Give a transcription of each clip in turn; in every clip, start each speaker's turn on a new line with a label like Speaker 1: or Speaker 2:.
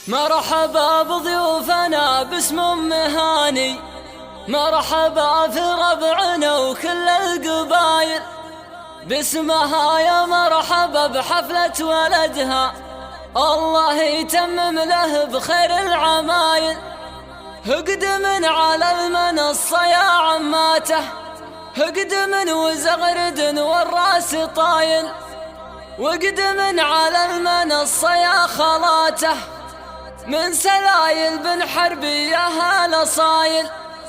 Speaker 1: مرحبا بضيوفنا باسم مهاني، مرحبا في ربعنا وكل القبايل باسمها، يا مرحبا بحفلة ولدها، الله يتمم له بخير العمايل. اقدم على المنصة يا عماته، اقدم وزغرد والراس طايل، واقدم على المنصة يا خلاته، من سلايل بن حربي يا هلا صايل،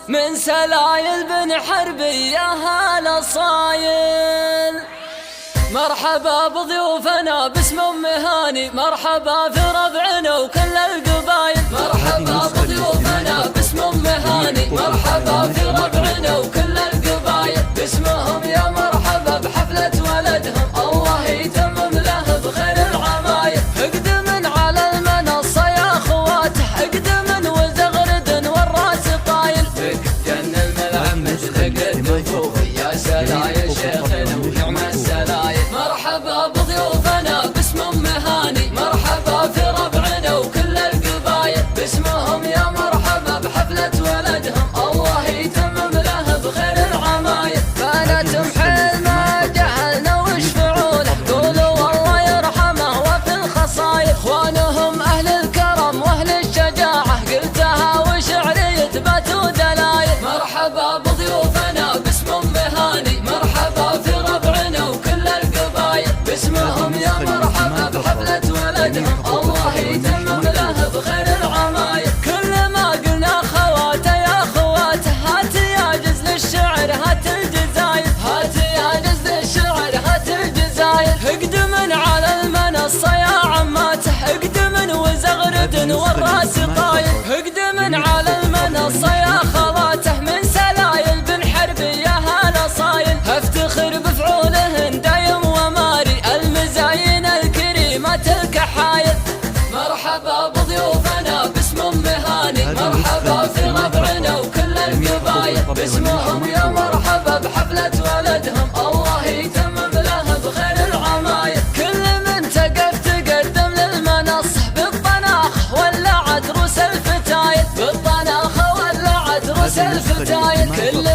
Speaker 1: من سلايل بن حربي يا هلا صايل. مرحبا بضيوفنا باسم مهاني، مرحبا في ربعنا وكل القبايل، مرحبا بضيوفنا باسم مهاني، مرحبا في ربعنا وكل القبايل باسمهم، يا مرحبا بحفلة ولدهم، الله يتمم له بخير العمايل. اقدم على المنصة يا اخواته، اقدم وزغرد والراس طايل، جن الملعب مثل قد يا سلايل شيخنا ونعم السلايل. مرحبا بضيوفنا باسم مهاني، مرحبا في ربعنا وكل القبايل باسمهم، يا مرحبا بحفلة ولدهم، الله يتمم له بخير العمايل. كانت محيل ما جهلنا وش فعوله، قولوا والله يرحمه وفي الخصايل، اخوانهم اهل الكرم واهل الشجاعة، قلتها وشعري يثبت ودلايل. مرحبا بضيوفنا باسم مهاني، مرحبا في ربعنا وكل القبايل باسمهم، يا مرحبا بحفلة ولدهم، الله يتمم له بخير العمايل. كل ما قلنا خواته يا خواته، هات يا جزل الشعر هات الجزايل، هات يا جزل الشعر هات الجزايل. اقدم على المنصة يا عماته، اقدم وزغرد والراس طايل، اقدم على المنصة يا خلاته، من سلايل بن حربي يا هلا صايل. افتخر بفعولهن دايم وماري، المزاين الكريمة الكحايل. مرحبا بضيوفنا باسم مهاني، مرحبا في ربعنا وكل القبايل باسمهم، يا مرحبا بحفلة ولدهم، الله يتمم له بخير العمايل. كل من تقف تقدم للمنصة بالطناخ ولعت روس الفتايل، بالطناخ ولعت روس الفتايل. كل